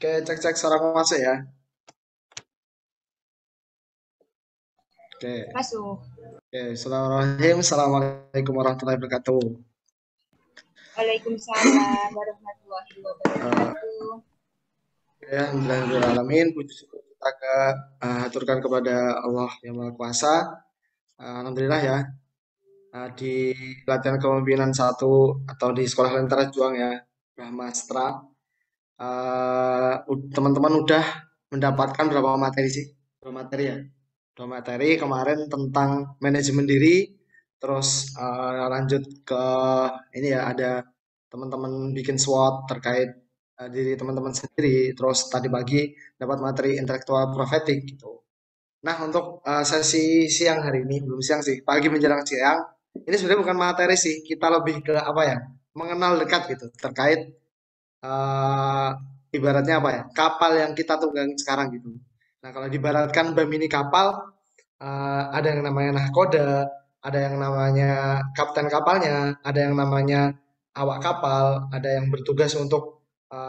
Oke, cek-cek suara aku masuk ya. Oke, Masuk. oke. Bismillahirrahmanirrahim. Assalamualaikum warahmatullahi wabarakatuh. Waalaikumsalam warahmatullahi Eh, wabarakatuh. ya, alhamdulillahirrahmanirrahim. Puji syukur kita haturkan kepada Allah yang Maha Kuasa. Alhamdulillah ya. Di latihan kepemimpinan satu atau di sekolah Lentera Juang ya, Brahmastra. Teman-teman udah mendapatkan berapa materi sih? Berapa materi ya? Dua materi kemarin tentang manajemen diri, terus lanjut ke ini ya ada teman-teman bikin SWOT terkait diri teman-teman sendiri, terus tadi pagi dapat materi intelektual profetik gitu. Nah untuk sesi siang hari ini belum siang sih, pagi menjelang siang ini sebenarnya bukan materi sih, kita lebih ke apa ya? Mengenal dekat gitu terkait eh, ibaratnya apa ya? Kapal yang kita tunggangi sekarang gitu. Nah kalau dibaratkan BEM ini kapal, ada yang namanya nahkoda, ada yang namanya kapten kapalnya, ada yang namanya awak kapal, ada yang bertugas untuk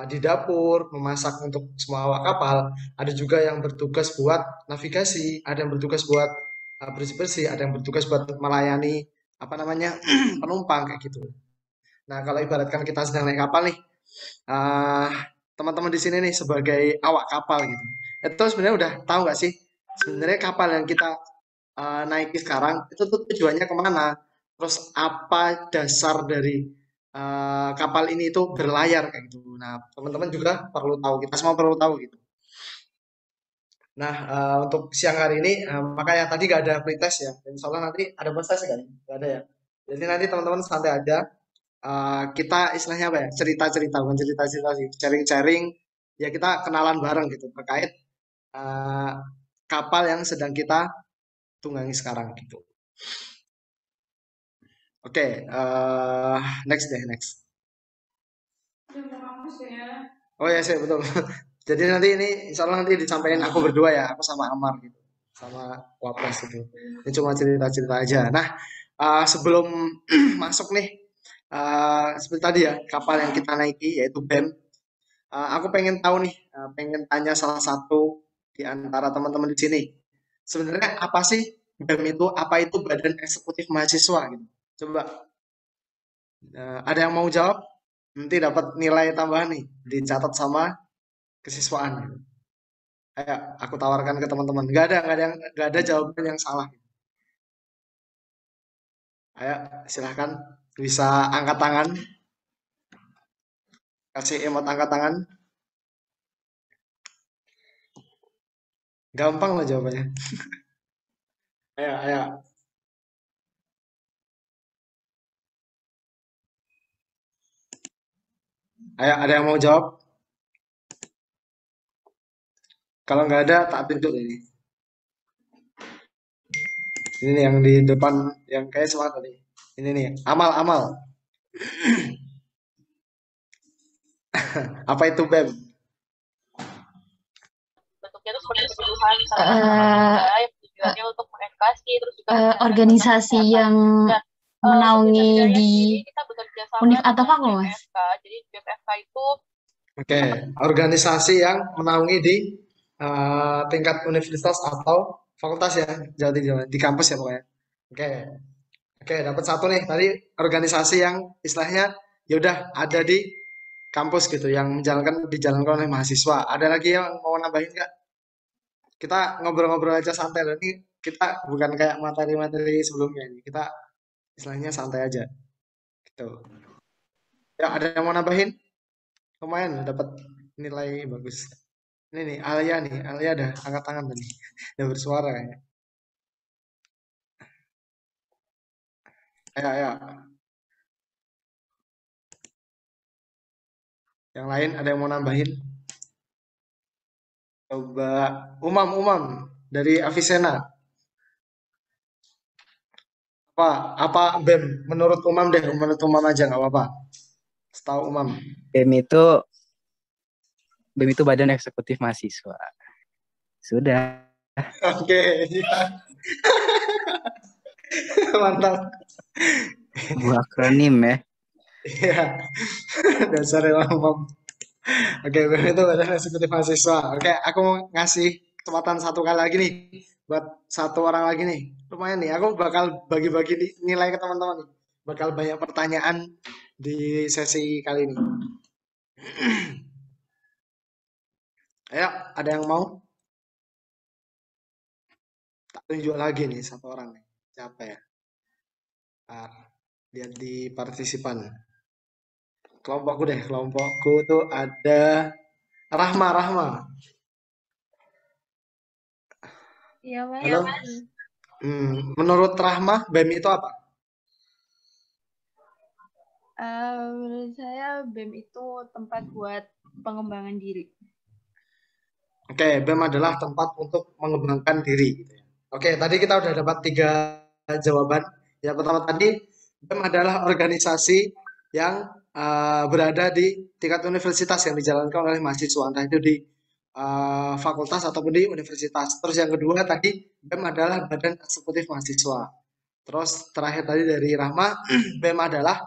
di dapur, memasak untuk semua awak kapal, ada juga yang bertugas buat navigasi, ada yang bertugas buat bersih-bersih, ada yang bertugas buat melayani apa namanya penumpang kayak gitu. Nah, kalau ibaratkan kita sedang naik kapal nih, eh, teman-teman di sini nih sebagai awak kapal gitu. Itu sebenarnya udah tahu nggak sih? Sebenarnya kapal yang kita naiki sekarang itu tuh tujuannya kemana? Terus apa dasar dari kapal ini itu berlayar kayak gitu. Nah, teman-teman juga perlu tahu, kita semua perlu tahu gitu. Nah, untuk siang hari ini, makanya tadi gak ada pretest ya. Dan insya Allah nanti ada proses kan? Gak ada ya. Jadi nanti teman-teman santai aja. Kita istilahnya apa ya? Cerita-cerita, bukan cerita-cerita sih. Sharing-sharing. Ya kita kenalan bareng gitu terkait eh, kapal yang sedang kita tunggangi sekarang gitu. Oke, next deh, next. Oh ya, sih betul. Jadi nanti ini insya Allah nanti disampaikan aku berdua ya, aku sama Amar gitu, sama Wapres gitu. Ini cuma cerita-cerita aja. Nah, sebelum masuk nih, seperti tadi ya, kapal yang kita naiki yaitu BEM. Aku pengen tahu nih, pengen tanya salah satu di antara teman-teman di sini. Sebenarnya apa sih BEM itu? Apa itu Badan Eksekutif Mahasiswa gitu? Coba, ada yang mau jawab? Nanti dapat nilai tambahan nih, dicatat sama kesiswaan gitu. Ayo, aku tawarkan ke teman-teman. Nggak ada jawaban yang salah. Ayo, silahkan. Bisa angkat tangan, kasih emot angkat tangan. Gampang lah jawabannya. Ayo, ayo. Ayo, ada yang mau jawab? Kalau nggak ada, tak tunjuk ini. Ini nih yang di depan, yang kayak semangat tadi. Ini nih, amal, amal. Apa itu BEM? Bentuknya itu seperti penyuluhan misalnya yang tujuannya untuk mengedukasi terus juga Organisasi yang menaungi di kita bekerja sama Univ atau Fakultas, Mas? Jadi BMFK itu Oke, organisasi yang menaungi di tingkat universitas atau fakultas ya, jadi di kampus ya pokoknya. Oke, oke, dapat satu nih. Tadi organisasi yang istilahnya ya udah ada di kampus gitu, yang dijalankan oleh mahasiswa. Ada lagi yang mau nambahin nggak? Kita ngobrol-ngobrol aja santai. Nanti kita bukan kayak materi-materi sebelumnya ini. Kita istilahnya santai aja gitu. Ya, ada yang mau nambahin? Lumayan dapat nilai bagus. Ini nih, Alia nih. Alia ada angkat tangan tadi. Udah bersuara kayaknya. Ayo, ayo. Yang lain ada yang mau nambahin? Coba Umam dari Avicenna. Apa BEM? Menurut Umam deh, menurut Umam aja nggak apa-apa. Setahu Umam. BEM itu BEM itu Badan Eksekutif Mahasiswa. Sudah. Oke, iya. Mantap. Buah akronim ya. Iya, dasar Umam. Oke, BEM itu Badan Eksekutif Mahasiswa. Oke, aku mau ngasih kesempatan satu kali lagi nih buat satu orang lagi nih. Lumayan nih, aku bakal bagi-bagi nilai ke teman-teman nih. Bakal banyak pertanyaan di sesi kali ini. Ayo, ada yang mau? Tak tunjuk lagi nih satu orang nih. Siapa ya? Ah, lihat di partisipan. Kelompokku deh, kelompokku tuh ada Rahma, Rahma. Iya, Mas. Halo? Menurut Rahma, BEM itu apa? Menurut saya BEM itu tempat buat pengembangan diri. Oke, BEM adalah tempat untuk mengembangkan diri. Gitu ya. Oke, tadi kita udah dapat 3 jawaban. Yang pertama tadi, BEM adalah organisasi yang berada di tingkat universitas yang dijalankan oleh mahasiswa, entah itu di fakultas ataupun di universitas. Terus yang kedua tadi, BEM adalah Badan Eksekutif Mahasiswa. Terus terakhir tadi dari Rahma, BEM adalah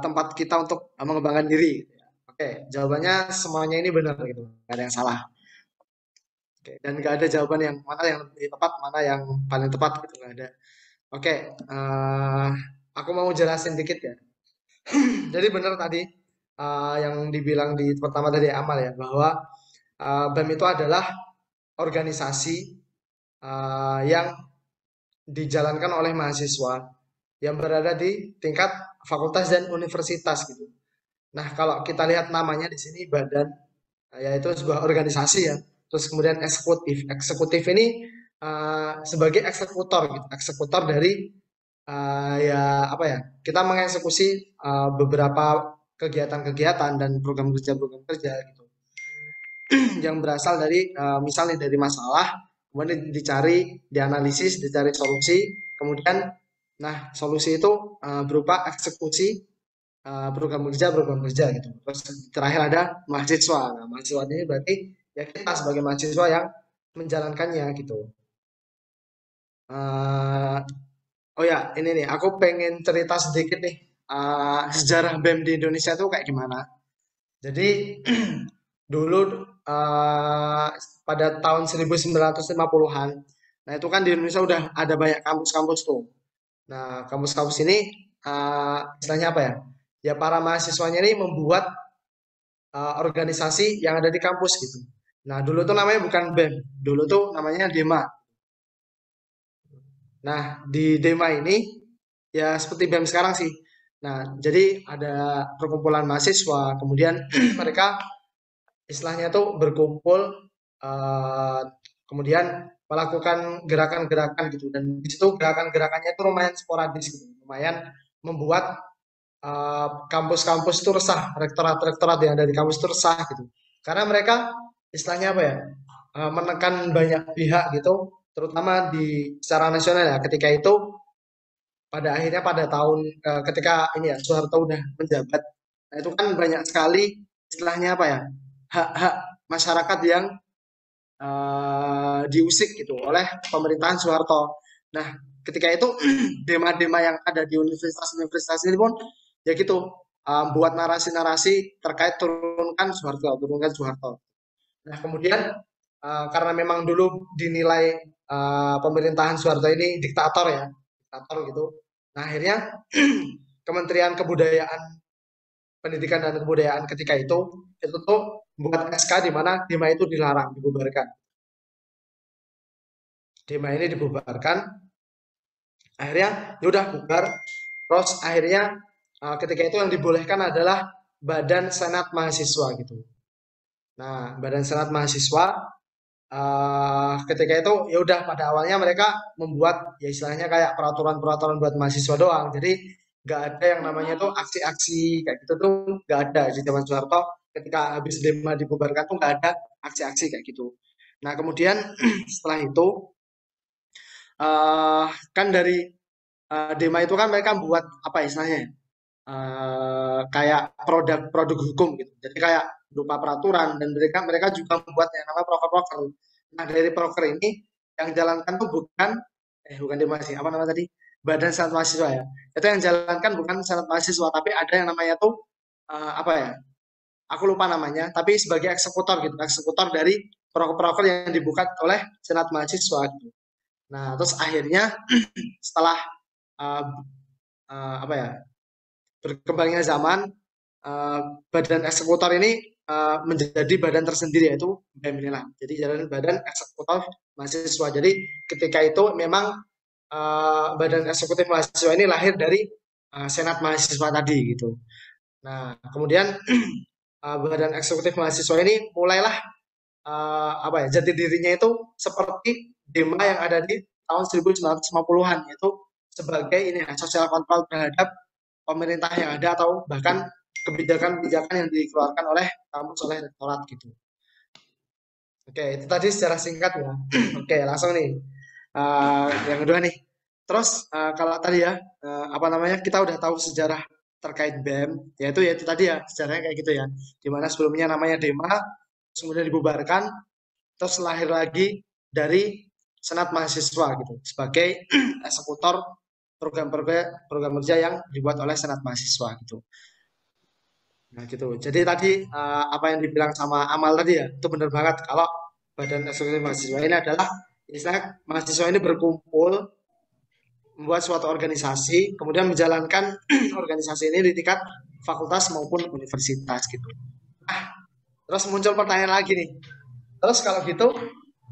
tempat kita untuk mengembangkan diri. Gitu ya. Oke, jawabannya semuanya ini benar gitu, nggak ada yang salah. Oke, dan nggak ada jawaban yang mana yang lebih tepat, mana yang paling tepat gitu, nggak ada. Oke, aku mau jelasin dikit ya. Jadi benar tadi yang dibilang di pertama tadi Amal ya, bahwa BEM itu adalah organisasi yang dijalankan oleh mahasiswa yang berada di tingkat fakultas dan universitas gitu. Nah, kalau kita lihat namanya di sini badan, yaitu sebuah organisasi ya. Terus kemudian eksekutif. Eksekutif ini sebagai eksekutor gitu. Eksekutor dari ya apa ya? Kita mengeksekusi beberapa kegiatan-kegiatan dan program kerja gitu. Yang berasal dari misalnya dari masalah, kemudian dicari, dianalisis, dicari solusi, kemudian nah solusi itu berupa eksekusi program kerja gitu. Terus terakhir ada mahasiswa. Nah, mahasiswa ini berarti ya kita sebagai mahasiswa yang menjalankannya gitu. Eh, oh ya, ini nih, aku pengen cerita sedikit nih sejarah BEM di Indonesia tuh kayak gimana. Jadi dulu pada tahun 1950-an, nah itu kan di Indonesia udah ada banyak kampus-kampus tuh. Nah, kampus-kampus ini istilahnya apa ya? Ya para mahasiswanya ini membuat organisasi yang ada di kampus gitu. Nah, dulu tuh namanya bukan BEM, dulu tuh namanya DEMA. Nah, di DEMA ini ya seperti BEM sekarang sih. Nah, jadi ada perkumpulan mahasiswa, kemudian mereka istilahnya tuh berkumpul, eh, kemudian melakukan gerakan-gerakan gitu. Dan di situ gerakan-gerakannya itu lumayan sporadis gitu, lumayan membuat kampus-kampus itu resah, rektorat-rektorat yang ada di kampus itu resah gitu. Karena mereka istilahnya apa ya, menekan banyak pihak gitu, terutama di secara nasional ya. Ketika itu pada akhirnya pada tahun ketika ini ya Soeharto udah menjabat, nah itu kan banyak sekali istilahnya apa ya, hak-hak masyarakat yang diusik gitu oleh pemerintahan Soeharto. Nah, ketika itu dema-dema yang ada di universitas-universitas ini pun ya gitu buat narasi-narasi terkait turunkan Soeharto, turunkan Soeharto. Nah, kemudian karena memang dulu dinilai pemerintahan Soeharto ini diktator ya, diktator gitu. Nah, akhirnya Kementerian Kebudayaan, Pendidikan dan Kebudayaan ketika itu tuh membuat SK di mana DEMA itu dilarang, dibubarkan. DEMA ini dibubarkan, akhirnya ya udah bubar. Terus akhirnya ketika itu yang dibolehkan adalah Badan Senat Mahasiswa gitu. Nah, Badan Senat Mahasiswa ketika itu ya udah pada awalnya mereka membuat ya istilahnya kayak peraturan-peraturan buat mahasiswa doang. Jadi nggak ada yang namanya tuh aksi-aksi kayak gitu tuh nggak ada di zaman Soeharto. Ketika habis DEMA dibubarkan tuh nggak ada aksi-aksi kayak gitu. Nah kemudian setelah itu kan dari DEMA itu kan mereka buat apa istilahnya ya, kayak produk-produk hukum gitu. Jadi kayak berupa peraturan dan mereka mereka juga membuat yang namanya proker-proker. Nah dari proker ini yang jalankan tuh bukan DEMA sih, apa nama tadi? Badan Senat Mahasiswa ya. Itu yang jalankan bukan Senat Mahasiswa, tapi ada yang namanya tuh apa ya? aku lupa namanya, tapi sebagai eksekutor gitu, eksekutor dari proker-proker yang dibuka oleh Senat Mahasiswa gitu. Nah, terus akhirnya setelah uh, apa ya, berkembangnya zaman, badan eksekutor ini menjadi badan tersendiri, yaitu BEM inilah. Jadi jalan badan eksekutor mahasiswa. Jadi ketika itu memang badan eksekutif mahasiswa ini lahir dari senat mahasiswa tadi gitu. Nah, kemudian badan eksekutif mahasiswa ini mulailah apa ya, jati dirinya itu seperti DEMA yang ada di tahun 1950-an, yaitu sebagai ini ya, sosial kontrol terhadap pemerintah yang ada atau bahkan kebijakan-kebijakan yang dikeluarkan oleh kampus, oleh rektorat gitu. Oke, itu tadi secara singkat ya. Oke, langsung nih. Yang kedua nih. Terus kalau tadi ya, apa namanya, kita udah tahu sejarah terkait BEM, yaitu tadi ya, sejarahnya kayak gitu ya. Dimana sebelumnya namanya DEMA, terus kemudian dibubarkan, terus lahir lagi dari Senat Mahasiswa gitu, sebagai eksekutor program kerja yang dibuat oleh Senat Mahasiswa gitu. Nah gitu. Jadi tadi apa yang dibilang sama Amal tadi ya, itu benar banget. Kalau badan eksekutif mahasiswa ini adalah istilah mahasiswa ini berkumpul membuat suatu organisasi, kemudian menjalankan organisasi ini di tingkat fakultas maupun universitas gitu. Terus muncul pertanyaan lagi nih. Terus kalau gitu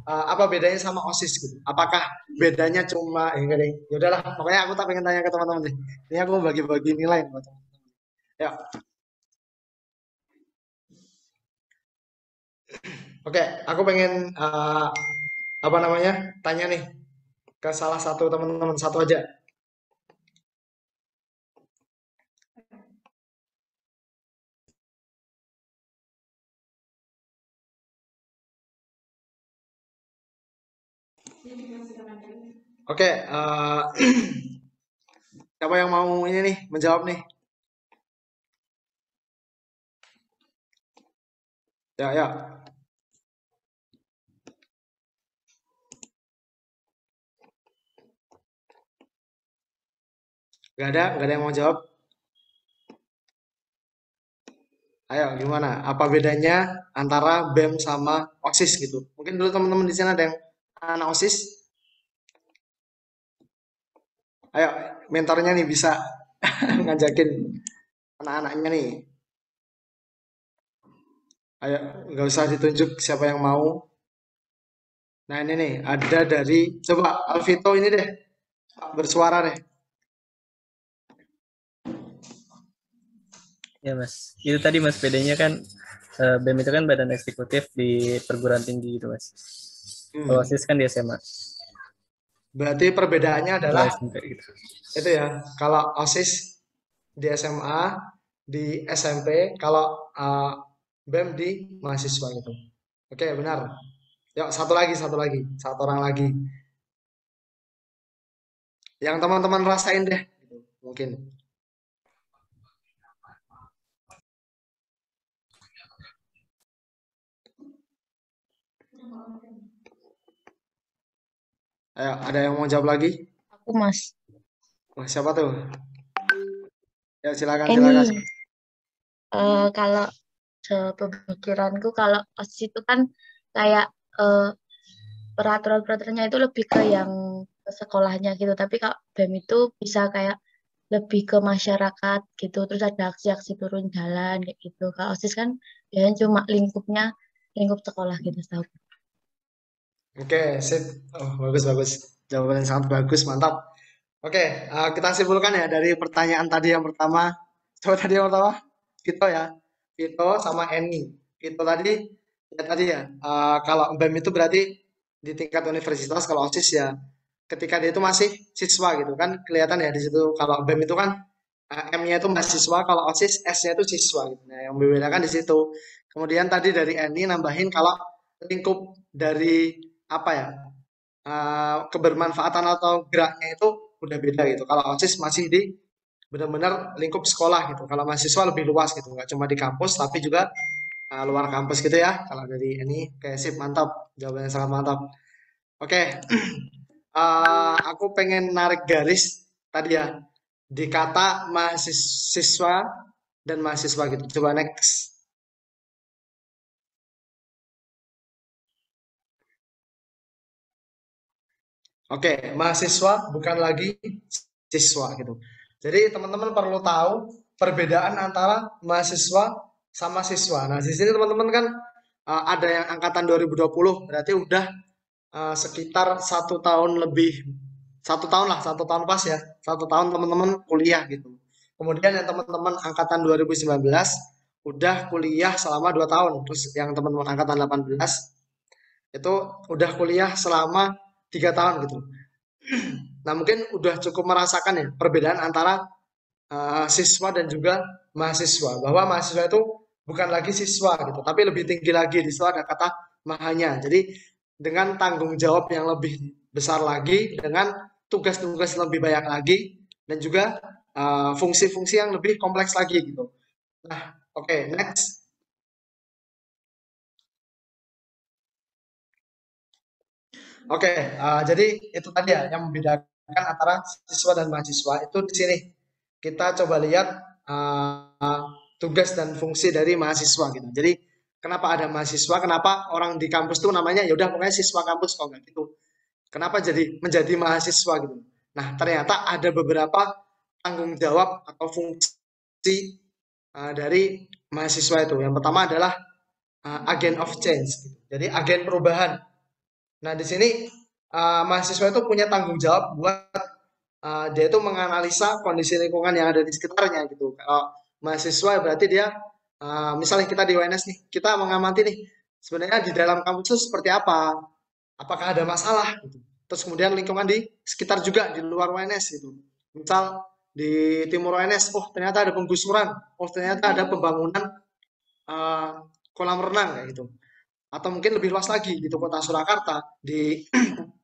apa bedanya sama OSIS gitu? Apakah bedanya cuma enggak deh. Ya udahlah, pokoknya aku tak pengen tanya ke teman-teman deh. Ini aku mau bagi-bagi nilai buat teman-teman. Ya, oke, aku pengen apa namanya? Tanya nih ke salah satu teman-teman, satu aja. Oke, siapa yang mau ini nih menjawab nih? Ya, ya. Gak ada yang mau jawab. Ayo, gimana? Apa bedanya antara BEM sama OSIS gitu? Mungkin dulu teman-teman di sana ada yang anak OSIS. Ayo, mentornya nih bisa ngajakin anak-anaknya nih. Ayo, nggak usah ditunjuk siapa yang mau. Nah ini nih, ada dari, coba Alvito ini deh, bersuara deh. Ya mas, itu tadi mas bedanya kan BEM itu kan badan eksekutif di perguruan tinggi gitu mas. Kalau OSIS kan di SMA. Berarti perbedaannya adalah SMP gitu. itu ya, kalau OSIS di SMA, di SMP, kalau BEM di mahasiswa gitu. Oke, benar. Yuk, satu lagi, satu orang lagi. Yang teman-teman rasain deh, gitu, mungkin. Ayo, ada yang mau jawab lagi? Aku mas. Wah, siapa tuh? Ya, silakan, Ini silakan. kalau sepemikiranku kalau OSIS itu kan kayak peraturan-peraturannya itu lebih ke yang ke sekolahnya gitu. Tapi kalau BEM itu bisa kayak lebih ke masyarakat gitu. Terus ada aksi-aksi turun jalan kayak gitu. Kalau OSIS kan biasanya cuma lingkup sekolah gitu tahu. Oke, sip. Oh, bagus, bagus. Jawaban yang sangat bagus, mantap. Oke, kita simpulkan ya dari pertanyaan tadi yang pertama. Coba tadi yang pertama, Vito ya. Vito sama Eni. Vito tadi, ya tadi ya. Kalau BEM itu berarti di tingkat universitas, kalau OSIS ya ketika dia itu masih siswa gitu kan. Kelihatan ya di situ. Kalau BEM itu kan M-nya itu mahasiswa, kalau OSIS S-nya itu siswa gitu. Nah, yang membedakan di situ. Kemudian tadi dari Eni nambahin kalau lingkup dari apa ya, kebermanfaatan atau geraknya itu udah beda gitu. Kalau OSIS masih di benar-benar lingkup sekolah gitu. Kalau mahasiswa lebih luas gitu, nggak cuma di kampus tapi juga luar kampus gitu ya. Kalau dari ini kayak sip, mantap, jawabannya sangat mantap. Oke, aku pengen narik garis tadi ya di kata mahasiswa dan mahasiswa gitu. Coba next. Oke, mahasiswa bukan lagi siswa gitu. Jadi teman-teman perlu tahu perbedaan antara mahasiswa sama siswa. Nah, di sini teman-teman kan ada yang angkatan 2020, berarti udah sekitar 1 tahun lebih, 1 tahun lah, 1 tahun pas ya, 1 tahun teman-teman kuliah gitu. Kemudian yang teman-teman angkatan 2019 udah kuliah selama 2 tahun. Terus yang teman-teman angkatan 18 itu udah kuliah selama 3 tahun gitu. Nah, mungkin udah cukup merasakan ya perbedaan antara siswa dan juga mahasiswa. Bahwa mahasiswa itu bukan lagi siswa gitu, tapi lebih tinggi lagi. Di situ ada kata mahanya. Jadi dengan tanggung jawab yang lebih besar lagi, dengan tugas-tugas lebih banyak lagi, dan juga fungsi-fungsi yang lebih kompleks lagi gitu. Nah, oke, next. Oke, jadi itu tadi ya yang membedakan antara siswa dan mahasiswa. Itu di sini kita coba lihat tugas dan fungsi dari mahasiswa gitu. Jadi kenapa ada mahasiswa? Kenapa orang di kampus tuh namanya ya udah pokoknya siswa kampus kok nggak gitu? Kenapa jadi menjadi mahasiswa gitu? Nah, ternyata ada beberapa tanggung jawab atau fungsi dari mahasiswa itu. Yang pertama adalah agent of change. Gitu. Jadi agen perubahan. Nah, di sini mahasiswa itu punya tanggung jawab buat dia itu menganalisa kondisi lingkungan yang ada di sekitarnya gitu. Kalau mahasiswa berarti dia misalnya kita di UNS nih, kita mengamati nih sebenarnya di dalam kampus itu seperti apa, apakah ada masalah gitu. Terus kemudian lingkungan di sekitar juga di luar UNS gitu. Misal di timur UNS, oh ternyata ada penggusuran, oh ternyata ada pembangunan kolam renang kayak gitu. Atau mungkin lebih luas lagi di kota Surakarta, di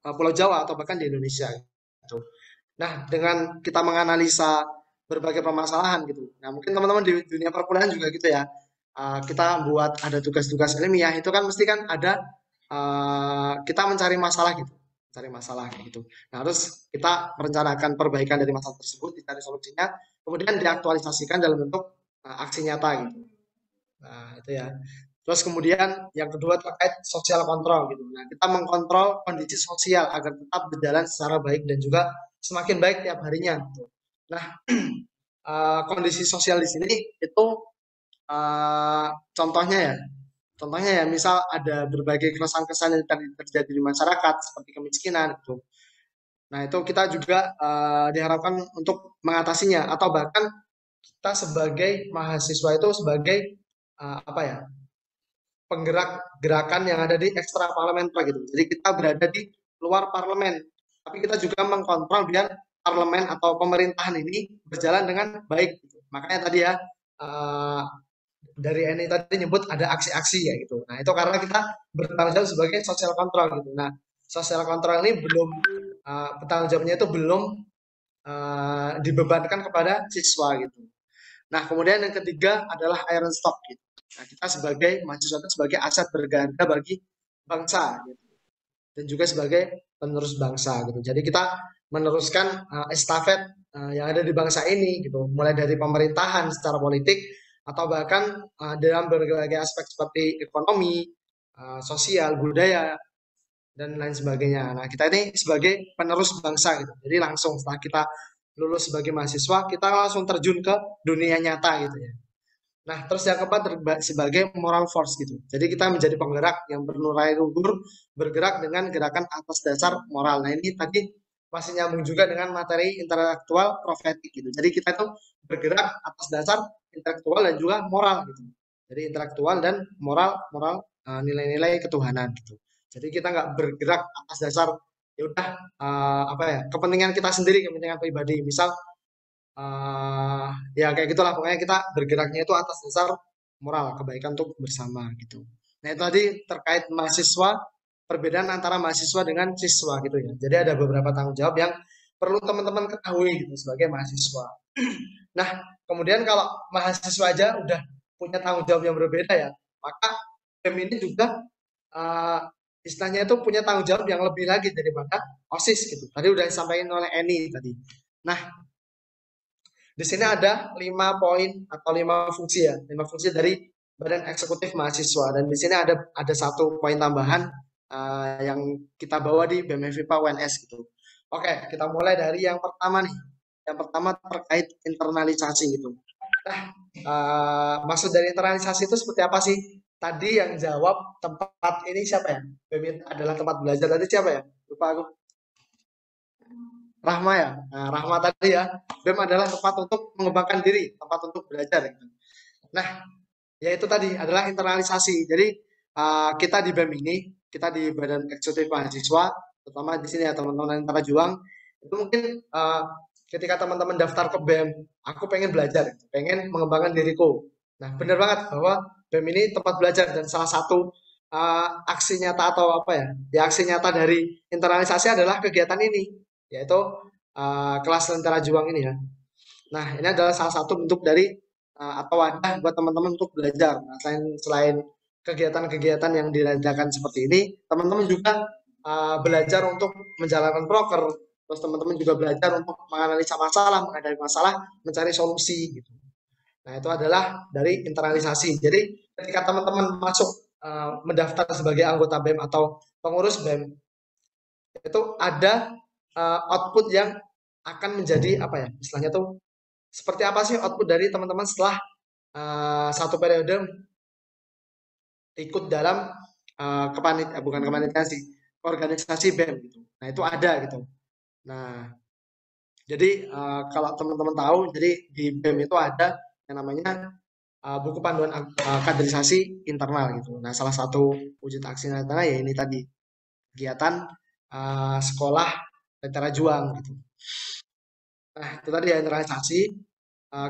Pulau Jawa atau bahkan di Indonesia gitu. Nah, dengan kita menganalisa berbagai permasalahan gitu. Nah, mungkin teman-teman di dunia perkuliahan juga gitu ya. Kita buat ada tugas-tugas ilmiah itu kan mesti kan ada kita mencari masalah gitu, mencari masalah kayak gitu. Nah, terus kita merencanakan perbaikan dari masalah tersebut, dicari solusinya, kemudian diaktualisasikan dalam bentuk aksi nyata gitu. Nah, itu ya. Terus kemudian yang kedua terkait sosial kontrol gitu. Nah, kita mengkontrol kondisi sosial agar tetap berjalan secara baik dan juga semakin baik tiap harinya. Gitu. Nah, kondisi sosial di sini itu contohnya ya, misal ada berbagai keresahan-keresahan yang terjadi di masyarakat seperti kemiskinan gitu. Nah, itu kita juga diharapkan untuk mengatasinya atau bahkan kita sebagai mahasiswa itu sebagai apa ya? Penggerak gerakan yang ada di ekstra parlementer gitu. Jadi kita berada di luar parlemen, tapi kita juga mengkontrol biar parlemen atau pemerintahan ini berjalan dengan baik. Gitu. Makanya tadi ya dari Eni tadi nyebut ada aksi-aksi ya gitu. Nah itu karena kita bertanggung jawab sebagai social control gitu. Nah social control ini belum bertanggung jawabnya itu belum dibebankan kepada siswa gitu. Nah kemudian yang ketiga adalah iron stock gitu. Nah, kita sebagai mahasiswa itu sebagai aset berharga bagi bangsa gitu. Dan juga sebagai penerus bangsa gitu. Jadi kita meneruskan estafet yang ada di bangsa ini gitu, mulai dari pemerintahan secara politik atau bahkan dalam berbagai aspek seperti ekonomi, sosial, budaya dan lain sebagainya. Nah, kita ini sebagai penerus bangsa gitu. Jadi langsung setelah kita lulus sebagai mahasiswa, kita langsung terjun ke dunia nyata gitu ya. Nah, terus yang keempat sebagai moral force gitu. Jadi kita menjadi penggerak yang bernilai luhur, bergerak dengan gerakan atas dasar moral. Nah, ini tadi masih nyambung juga dengan materi intelektual profetik gitu. Jadi kita itu bergerak atas dasar intelektual dan juga moral gitu. Jadi intelektual dan moral nilai-nilai ketuhanan gitu. Jadi kita nggak bergerak atas dasar ya udah kepentingan kita sendiri, kepentingan pribadi. Misal ya kayak gitulah pokoknya kita bergeraknya itu atas dasar moral kebaikan untuk bersama gitu. Nah itu tadi terkait mahasiswa, perbedaan antara mahasiswa dengan siswa gitu ya. Jadi ada beberapa tanggung jawab yang perlu teman-teman ketahui gitu sebagai mahasiswa. Nah kemudian kalau mahasiswa aja udah punya tanggung jawab yang berbeda ya, maka BEM ini juga istilahnya itu punya tanggung jawab yang lebih lagi daripada OSIS gitu. Tadi udah disampaikan oleh Eni tadi. Nah di sini ada 5 poin atau 5 fungsi ya, 5 fungsi dari Badan Eksekutif Mahasiswa. Dan di sini ada 1 poin tambahan yang kita bawa di BEM FIPA UNS gitu. Oke, kita mulai dari yang pertama nih. Yang pertama terkait internalisasi gitu. Nah, maksud dari internalisasi itu seperti apa sih? Tadi yang jawab tempat ini siapa ya? BEM adalah tempat belajar. Tadi siapa ya? Lupa aku. Rahma ya. Nah, Rahma tadi ya. BEM adalah tempat untuk mengembangkan diri, tempat untuk belajar. Gitu. Nah, ya itu tadi adalah internalisasi. Jadi kita di BEM ini, kita di Badan Eksekutif Mahasiswa, terutama di sini ya teman-teman Antara Juang, itu mungkin ketika teman-teman daftar ke BEM, aku pengen belajar, pengen mengembangkan diriku. Nah, benar banget bahwa BEM ini tempat belajar dan salah satu aksi nyata atau apa ya, ya aksi nyata dari internalisasi adalah kegiatan ini, yaitu kelas Lentera Juang ini ya. Nah, ini adalah salah satu bentuk dari atau wadah buat teman-teman untuk belajar. Nah, selain kegiatan-kegiatan yang diadakan seperti ini, teman-teman juga belajar untuk menjalankan proker. Terus teman-teman juga belajar untuk menganalisa masalah, menghadapi masalah, mencari solusi. Gitu. Nah, itu adalah dari internalisasi. Jadi, ketika teman-teman masuk mendaftar sebagai anggota BEM atau pengurus BEM, itu ada output yang akan menjadi apa ya? Istilahnya tuh seperti apa sih output dari teman-teman setelah satu periode ikut dalam bukan kepanitiaan sih, organisasi BEM gitu. Nah, itu ada gitu. Nah, jadi kalau teman-teman tahu, jadi di BEM itu ada yang namanya buku panduan kaderisasi internal gitu. Nah, salah satu wujud aksi nyatanya ya ini tadi kegiatan sekolah Lentera Juang gitu. Nah, itu tadi ya internalisasi.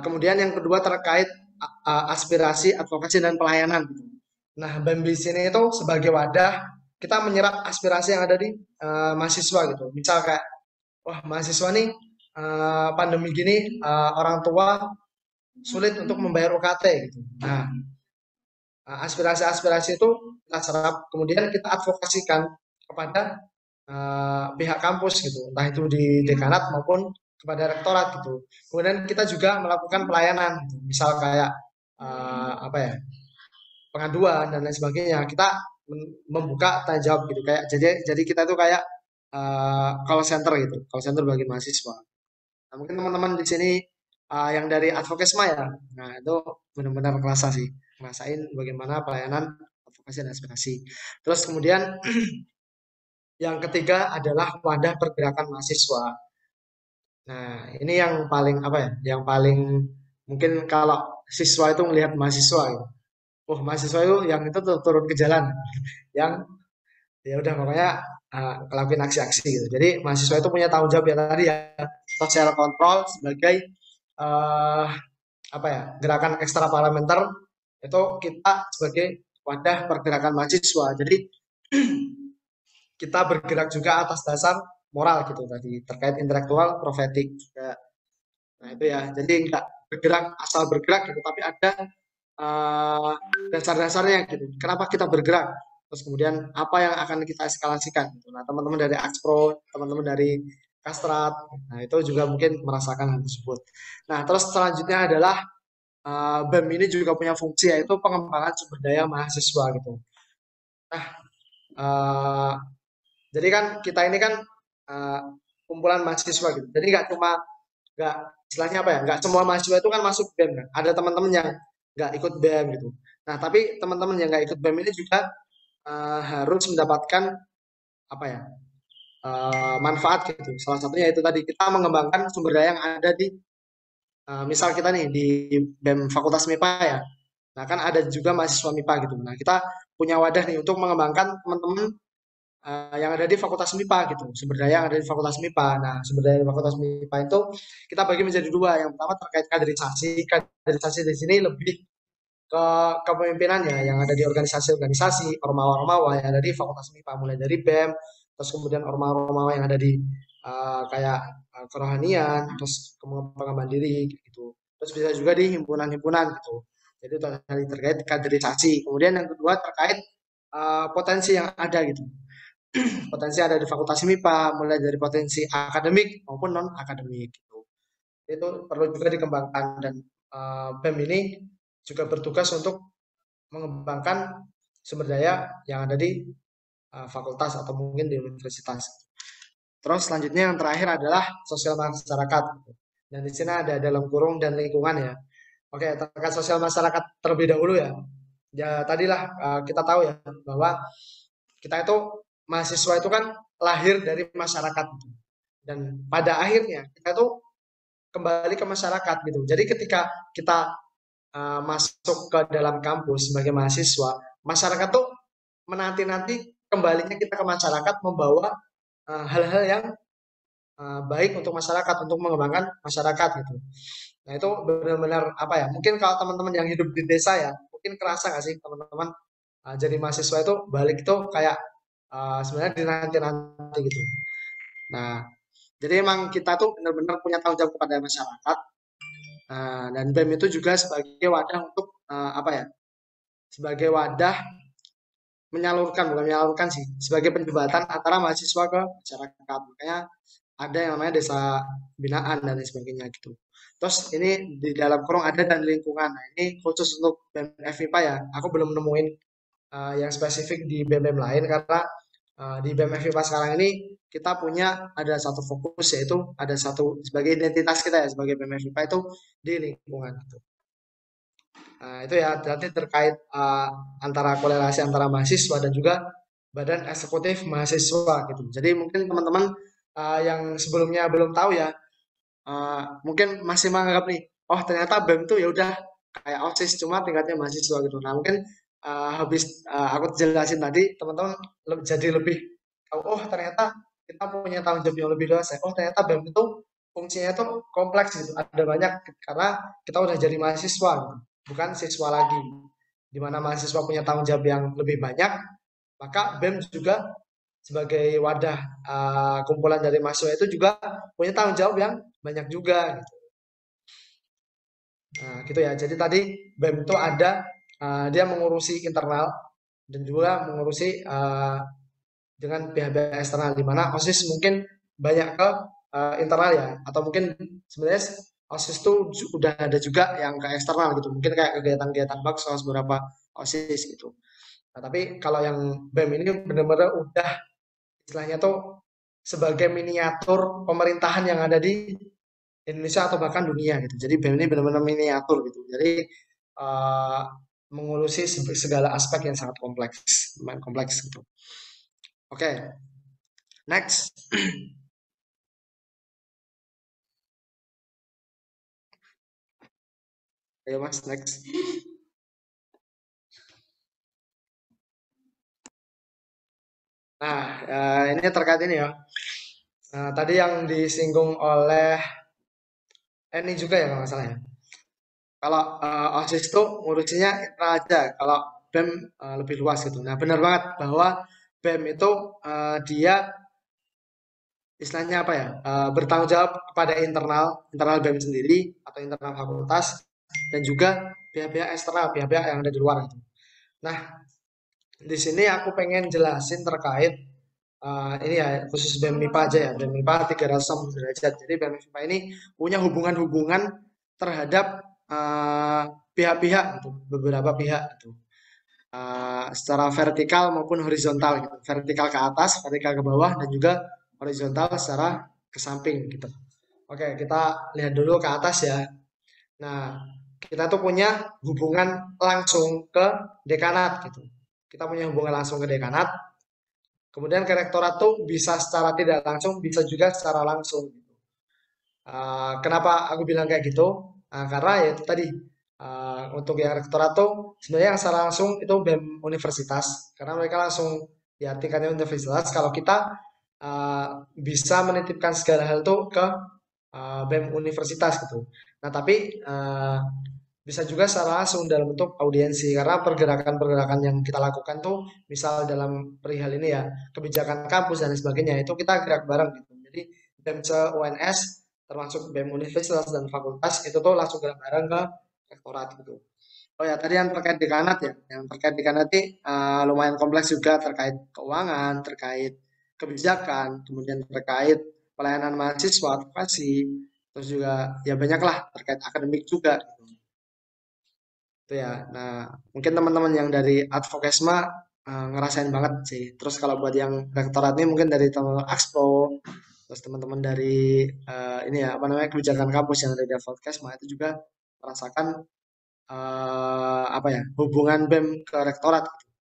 Kemudian yang kedua terkait aspirasi, advokasi, dan pelayanan. Nah, BEM di sini itu sebagai wadah kita menyerap aspirasi yang ada di mahasiswa gitu. Misal kayak, wah mahasiswa nih pandemi gini orang tua sulit untuk membayar UKT gitu. Nah, aspirasi-aspirasi itu kita serap, kemudian kita advokasikan kepada pihak kampus gitu, entah itu di dekanat maupun kepada rektorat gitu. Kemudian kita juga melakukan pelayanan, gitu. Misal kayak apa ya, pengaduan dan lain sebagainya. Kita membuka tanya jawab gitu, kayak jadi kita itu kayak call center gitu, call center bagi mahasiswa. Nah, mungkin teman-teman di sini yang dari Advokesma ya, nah itu benar-benar kerasa sih, ngerasain bagaimana pelayanan advokasi dan aspirasi. Terus kemudian yang ketiga adalah wadah pergerakan mahasiswa. Nah, ini yang paling apa ya? Yang paling mungkin kalau siswa itu melihat mahasiswa ya. Oh, mahasiswa itu yang itu tuh turun ke jalan. Yang ya udah pokoknya ngelakuin aksi-aksi gitu. Jadi mahasiswa itu punya tanggung jawab ya tadi ya, social control sebagai apa ya? Gerakan ekstra parlementer itu kita sebagai wadah pergerakan mahasiswa. Jadi kita bergerak juga atas dasar moral gitu tadi terkait intelektual profetik juga. Nah itu ya, jadi nggak bergerak asal bergerak gitu, tapi ada dasar-dasarnya gitu. Kenapa kita bergerak? Terus kemudian apa yang akan kita eskalasikan? Gitu. Nah teman-teman dari Axpro, teman-teman dari Kastrat, nah itu juga mungkin merasakan hal tersebut. Nah terus selanjutnya adalah BEM ini juga punya fungsi yaitu pengembangan sumber daya mahasiswa gitu. Nah jadi kan kita ini kan kumpulan mahasiswa gitu. Jadi nggak istilahnya apa ya? Nggak semua mahasiswa itu kan masuk BEM kan. Ada teman-teman yang nggak ikut BEM gitu. Nah tapi teman-teman yang nggak ikut BEM ini juga harus mendapatkan apa ya? Manfaat gitu. Salah satunya itu tadi kita mengembangkan sumber daya yang ada di misal kita nih di BEM Fakultas MIPA ya. Nah kan ada juga mahasiswa MIPA gitu. Nah kita punya wadah nih untuk mengembangkan teman-teman yang ada di Fakultas MIPA gitu, sumber daya yang ada di Fakultas MIPA. Nah, sumber daya di Fakultas MIPA itu kita bagi menjadi dua. Yang pertama terkait kaderisasi. Kaderisasi di sini lebih ke kepemimpinannya yang ada di organisasi-organisasi, ormawa-ormawa yang ada di Fakultas MIPA, mulai dari BEM, terus kemudian ormawa-ormawa yang ada di kayak kerohanian, terus pengembangan diri gitu. Terus bisa juga di himpunan-himpunan gitu. Jadi terkait kaderisasi. Kemudian yang kedua terkait potensi yang ada gitu. Potensi ada di Fakultas MIPA, mulai dari potensi akademik maupun non akademik gitu. Itu perlu juga dikembangkan dan BEM ini juga bertugas untuk mengembangkan sumber daya yang ada di fakultas atau mungkin di universitas. Terus selanjutnya yang terakhir adalah sosial masyarakat. Dan di sini ada dalam kurung dan lingkungan ya. Oke, terkait sosial masyarakat terlebih dahulu ya. Ya tadilah kita tahu ya bahwa kita itu mahasiswa itu kan lahir dari masyarakat gitu. Dan pada akhirnya kita itu kembali ke masyarakat gitu. Jadi ketika kita masuk ke dalam kampus sebagai mahasiswa, masyarakat tuh menanti-nanti kembalinya kita ke masyarakat membawa hal-hal yang baik untuk masyarakat, untuk mengembangkan masyarakat gitu. Nah itu benar-benar apa ya? Mungkin kalau teman-teman yang hidup di desa ya, mungkin kerasa nggak sih teman-teman jadi mahasiswa itu balik itu kayak sebenarnya dinanti-nanti gitu. Nah jadi emang kita tuh benar-benar punya tanggung jawab kepada masyarakat. Dan BEM itu juga sebagai wadah untuk apa ya? Sebagai wadah bukan menyalurkan sih, sebagai penjembatan antara mahasiswa ke masyarakat. Makanya ada yang namanya desa binaan dan lain sebagainya gitu. Terus ini di dalam kurung ada dan lingkungan. Nah, ini khusus untuk BEM FIPA ya. Aku belum nemuin yang spesifik di BEM lain karena di BEM FIPA sekarang ini kita punya ada satu fokus yaitu ada satu sebagai identitas kita ya sebagai BEM FIPA itu di lingkungan gitu. Itu ya berarti terkait antara korelasi antara mahasiswa dan juga badan eksekutif mahasiswa gitu. Jadi mungkin teman-teman yang sebelumnya belum tahu ya, mungkin masih menganggap nih, oh ternyata BEM itu ya udah kayak OSIS cuma tingkatnya mahasiswa gitu. Nah mungkin habis aku jelasin tadi, teman-teman jadi lebih tahu, oh ternyata kita punya tanggung jawab yang lebih luas ya. Oh ternyata BEM itu fungsinya itu kompleks gitu. Ada banyak karena kita udah jadi mahasiswa gitu. Bukan siswa lagi. Di mana mahasiswa punya tanggung jawab yang lebih banyak, maka BEM juga sebagai wadah kumpulan dari mahasiswa itu juga punya tanggung jawab yang banyak juga gitu. Nah, gitu ya. Jadi tadi BEM itu ada dia mengurusi internal dan juga mengurusi dengan pihak-pihak eksternal di mana OSIS mungkin banyak ke internal ya atau mungkin sebenarnya OSIS itu udah ada juga yang ke eksternal gitu. Mungkin kayak kegiatan-kegiatan baksos beberapa OSIS gitu. Nah, tapi kalau yang BEM ini benar-benar udah istilahnya tuh sebagai miniatur pemerintahan yang ada di Indonesia atau bahkan dunia gitu. Jadi BEM ini benar-benar miniatur gitu. Jadi mengurusi segala aspek yang sangat kompleks gitu. Oke. Next. Ayo Mas, next. Nah, ini terkait ini ya. Tadi yang disinggung oleh Eni juga ya kalau nggak salah ya. Kalau OSIS itu ngurusinya internal aja, kalau BEM lebih luas gitu. Nah, benar banget bahwa BEM itu dia istilahnya apa ya? Bertanggung jawab kepada internal BEM sendiri atau internal fakultas dan juga pihak-pihak eksternal, pihak-pihak yang ada di luar gitu. Nah, di sini aku pengen jelasin terkait ini ya khusus BEM MIPA aja ya, BEM MIPA 360 derajat. Jadi BEM MIPA ini punya hubungan-hubungan terhadap pihak-pihak gitu, beberapa pihak gitu. Secara vertikal maupun horizontal gitu. Vertikal ke atas, vertikal ke bawah dan juga horizontal secara ke samping gitu. Oke, kita lihat dulu ke atas ya. Nah, kita tuh punya hubungan langsung ke dekanat gitu. Kita punya hubungan langsung ke dekanat. Kemudian ke rektorat tuh bisa secara tidak langsung, bisa juga secara langsung. Kenapa aku bilang kayak gitu? Karena ya itu tadi untuk yang rektorat tuh sebenarnya yang secara langsung itu BEM universitas, karena mereka langsung diartikannya universitas. Kalau kita bisa menitipkan segala hal tuh ke BEM universitas gitu. Nah tapi bisa juga secara langsung dalam bentuk audiensi karena pergerakan-pergerakan yang kita lakukan tuh misal dalam perihal ini ya kebijakan kampus dan sebagainya itu kita gerak bareng gitu. Jadi BEM UNS termasuk BEM universitas dan fakultas itu tuh langsung gerak bareng ke rektorat gitu. Oh ya tadi yang terkait dekanat ya, yang terkait dekanat ini lumayan kompleks juga terkait keuangan, terkait kebijakan, kemudian terkait pelayanan mahasiswa, advokasi, terus juga ya banyak lah terkait akademik juga. Itu ya. Nah, mungkin teman-teman yang dari Advokesma ngerasain banget sih. Terus kalau buat yang rektorat ini mungkin dari teman Expo terus teman-teman dari ini ya apa namanya kebijakan kampus yang ada di podcast itu juga merasakan apa ya hubungan BEM ke rektorat gitu.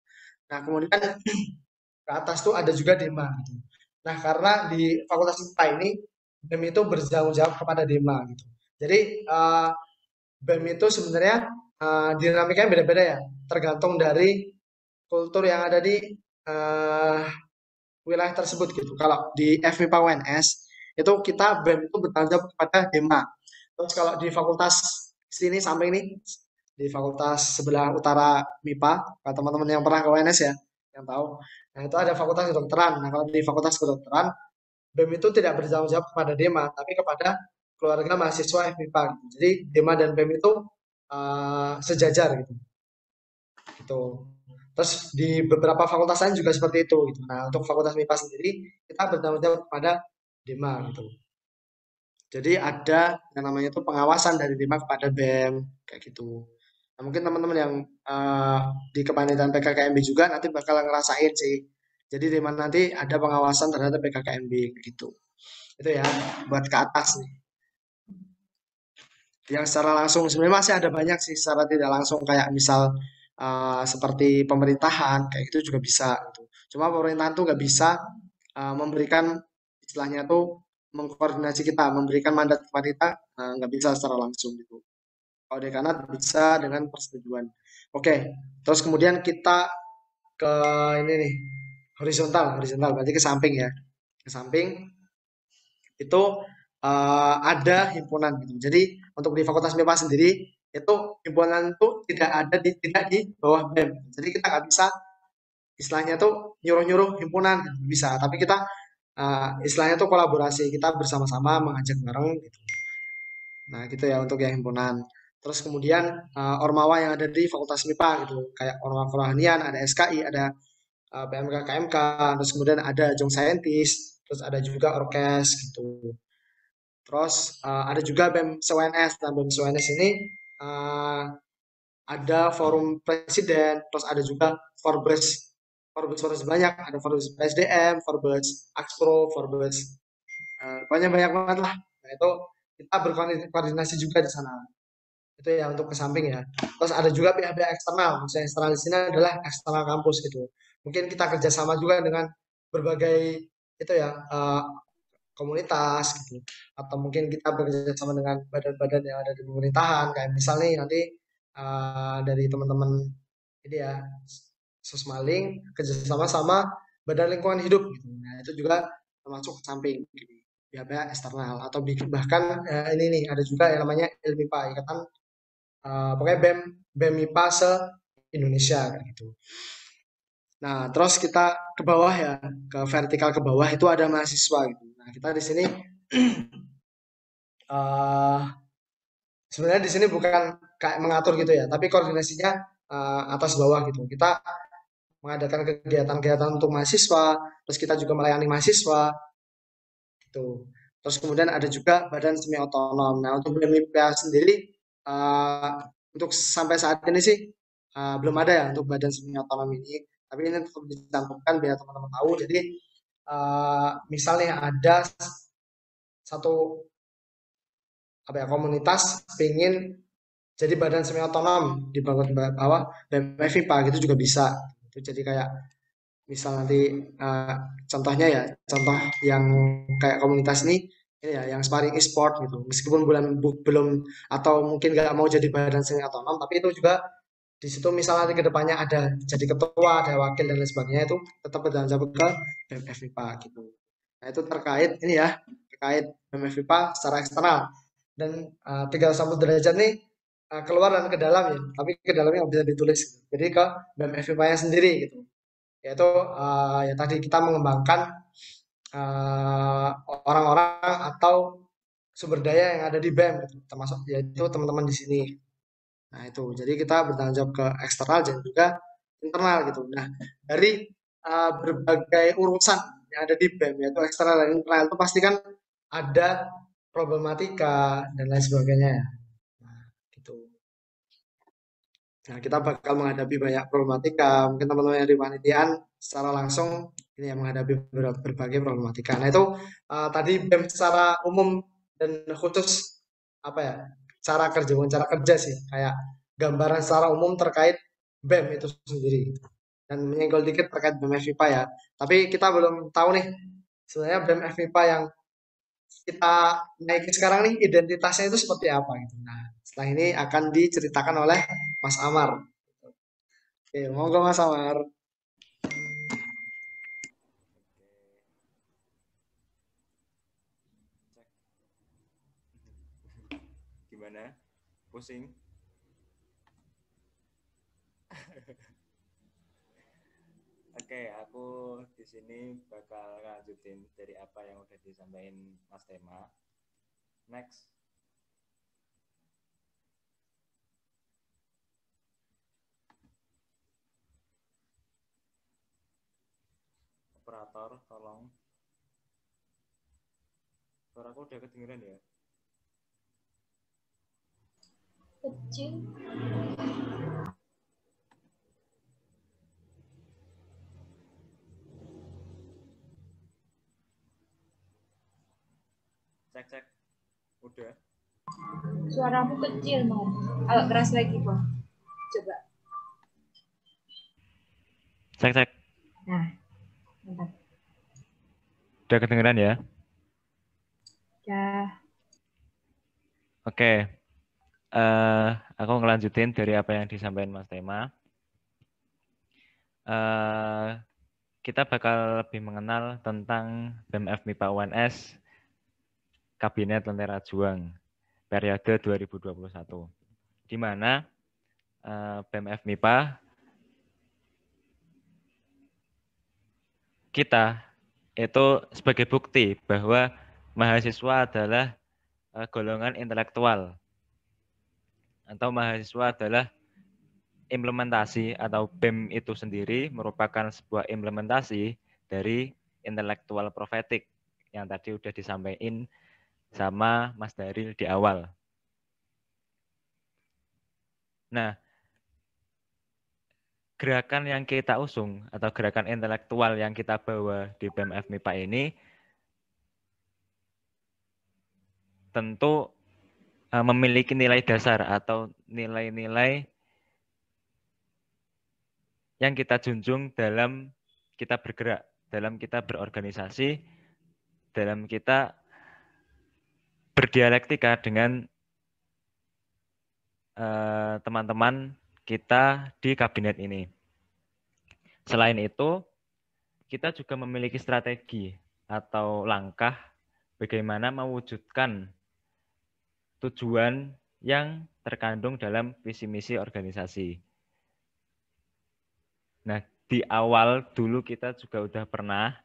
Nah kemudian ke atas tuh ada juga Dema gitu. Nah karena di Fakultas IPA ini BEM itu bertanggung jawab kepada Dema gitu. Jadi BEM itu sebenarnya dinamikanya beda-beda ya, tergantung dari kultur yang ada di wilayah tersebut gitu. Kalau di FMIPA UNS itu kita BEM itu bertanggung jawab kepada Dema. Terus kalau di fakultas sini samping ini di fakultas sebelah utara MIPA, kalau teman-teman yang pernah ke UNS ya, yang tahu. Nah itu ada fakultas kedokteran. Nah kalau di fakultas kedokteran BEM itu tidak bertanggung jawab kepada Dema, tapi kepada keluarga mahasiswa FMIPA. Gitu. Jadi Dema dan BEM itu sejajar gitu. Gitu. Terus di beberapa fakultas lain juga seperti itu gitu. Nah, untuk fakultas MIPA sendiri kita bertanggung jawab kepada Dema gitu. Jadi ada yang namanya itu pengawasan dari Dema kepada BEM kayak gitu. Nah, mungkin teman-teman yang di kepanitiaan PKKMB juga nanti bakal ngerasain sih. Jadi Dema nanti ada pengawasan terhadap PKKMB gitu. Itu ya buat ke atas nih. Yang secara langsung sebenarnya masih ada banyak sih secara tidak langsung kayak misal seperti pemerintahan kayak itu juga bisa gitu. Cuma pemerintahan tuh nggak bisa memberikan istilahnya tuh mengkoordinasi kita, memberikan mandat kepada kita nggak bisa secara langsung gitu. Kalau dekanat bisa dengan persetujuan. Oke, terus kemudian kita ke ini nih horizontal berarti ke samping ya, ke samping itu ada himpunan gitu. Jadi untuk di Fakultas MIPA sendiri itu himpunan itu tidak di bawah BEM. Jadi kita nggak bisa istilahnya tuh nyuruh-nyuruh himpunan gitu. Bisa, tapi kita istilahnya tuh kolaborasi, kita bersama-sama mengajak bareng gitu. Nah, gitu ya untuk yang himpunan. Terus kemudian ormawa yang ada di Fakultas MIPA gitu, kayak ormawa kerohanian, ada SKI, ada PMK KMK, terus kemudian ada Young Scientist, terus ada juga orkes gitu. Terus ada juga BEM CWNS. Nah, BEM CWNS ini ada forum presiden, terus ada juga Forbes banyak, ada Forbes PSDM, Forbes Axpro, Forbes pokoknya banyak banget lah. Nah, itu kita berkoordinasi juga di sana. Itu ya untuk ke samping ya. Terus ada juga pihak-pihak eksternal. Misalnya eksternal di sini adalah eksternal kampus gitu. Mungkin kita kerjasama juga dengan berbagai itu ya komunitas gitu. Atau mungkin kita bekerjasama dengan badan-badan yang ada di pemerintahan. Kayak misalnya nanti dari teman-teman ini ya Sosmaling kerjasama sama Badan Lingkungan Hidup gitu. Nah itu juga termasuk samping pihak-pihak eksternal atau bahkan ini nih ada juga yang namanya ILMIPA Ikatan pokoknya BEM MIPA se Indonesia gitu. Nah terus kita ke bawah ya ke vertikal ke bawah itu ada mahasiswa gitu. Nah kita di sini sebenarnya di sini bukan kayak mengatur gitu ya, tapi koordinasinya atas bawah gitu. Kita mengadakan kegiatan-kegiatan untuk mahasiswa, terus kita juga melayani mahasiswa, gitu. Terus kemudian ada juga badan semi otonom. Nah untuk BEM-IPA sendiri untuk sampai saat ini sih belum ada ya untuk badan semi otonom ini. Tapi ini tetap dicantumkan biar teman-teman tahu. Jadi misalnya ada satu apa ya komunitas pengen jadi badan semi otonom di bawah BEM-IPA gitu juga bisa. Itu jadi kayak misal nanti contohnya ya contoh yang kayak komunitas ini ya yang sparring e-sport gitu meskipun belum atau mungkin nggak mau jadi badan semi otonom tapi itu juga di situ misalnya nanti kedepannya ada jadi ketua ada wakil dan lain sebagainya itu tetap bertanggung jawab ke BEM-IPA gitu. Nah itu terkait ini ya terkait BEM-IPA secara eksternal dan 360 derajat nih keluar dan ke dalam ya tapi ke dalamnya nggak bisa ditulis gitu. Jadi ke BEM-IPA-nya sendiri gitu yaitu ya tadi kita mengembangkan orang-orang atau sumber daya yang ada di BEM gitu, termasuk yaitu teman-teman di sini. Nah itu jadi kita bertanggung jawab ke eksternal dan juga internal gitu. Nah dari berbagai urusan yang ada di BEM yaitu eksternal dan internal itu pasti kan ada problematika dan lain sebagainya. Nah gitu. Nah, kita bakal menghadapi banyak problematika. Mungkin teman-teman yang di panitiaan secara langsung ini yang menghadapi berbagai problematika. Nah itu tadi BEM secara umum dan khusus apa ya cara kerja sih kayak gambaran secara umum terkait BEM itu sendiri dan menyenggol dikit terkait BEM FIPA ya. Tapi kita belum tahu nih sebenarnya BEM FIPA yang kita naiki sekarang nih identitasnya itu seperti apa gitu. Nah setelah ini akan diceritakan oleh Mas Amar. Oke, monggo Mas Amar. Gimana? Pusing? Oke, aku di sini bakal lanjutin dari apa yang udah disampaikan Mas Tema. Next. Operator, tolong. Suaraku udah kedengeran ya? Kecil. Cek. Udah. Suaramu kecil, Nom. Agak keras lagi, Bang. Coba. Cek. Nah, mantap. Udah kedengeran ya? Ya. Oke. Aku ngelanjutin dari apa yang disampaikan Mas Tema. Kita bakal lebih mengenal tentang BEM FMIPA UNS Kabinet Lentera Juang periode 2021, di mana BEM FMIPA kita itu sebagai bukti bahwa mahasiswa adalah golongan intelektual atau mahasiswa adalah implementasi atau BEM itu sendiri merupakan sebuah implementasi dari intelektual profetik yang tadi udah disampaikan sama Mas Daril di awal. Nah, gerakan yang kita usung atau gerakan intelektual yang kita bawa di BEM FMIPA ini tentu memiliki nilai dasar atau nilai-nilai yang kita junjung dalam kita bergerak, dalam kita berorganisasi, dalam kita berdialektika dengan teman-teman kita di kabinet ini. Selain itu, kita juga memiliki strategi atau langkah bagaimana mewujudkan tujuan yang terkandung dalam visi misi organisasi. Nah, di awal dulu kita juga udah pernah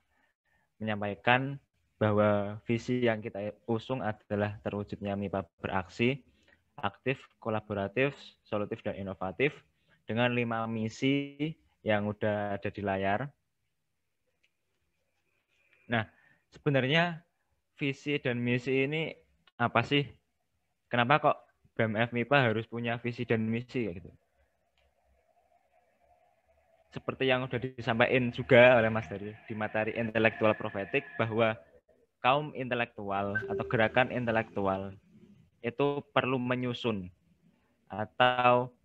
menyampaikan bahwa visi yang kita usung adalah terwujudnya MIPA beraksi, aktif, kolaboratif, solutif, dan inovatif dengan 5 misi yang udah ada di layar. Nah, sebenarnya visi dan misi ini apa sih? Kenapa kok BEM FMIPA harus punya visi dan misi gitu? Seperti yang sudah disampaikan juga oleh Mas Dari di materi intelektual profetik bahwa kaum intelektual atau gerakan intelektual itu perlu menyusun atau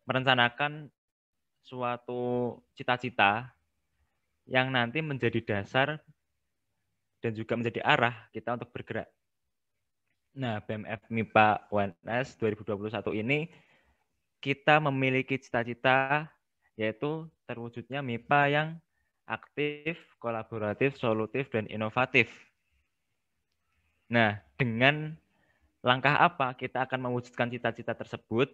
merencanakan suatu cita-cita yang nanti menjadi dasar dan juga menjadi arah kita untuk bergerak. Nah, BEM FMIPA UNS 2021 ini kita memiliki cita-cita yaitu terwujudnya MIPA yang aktif, kolaboratif, solutif, dan inovatif. Nah, dengan langkah apa kita akan mewujudkan cita-cita tersebut?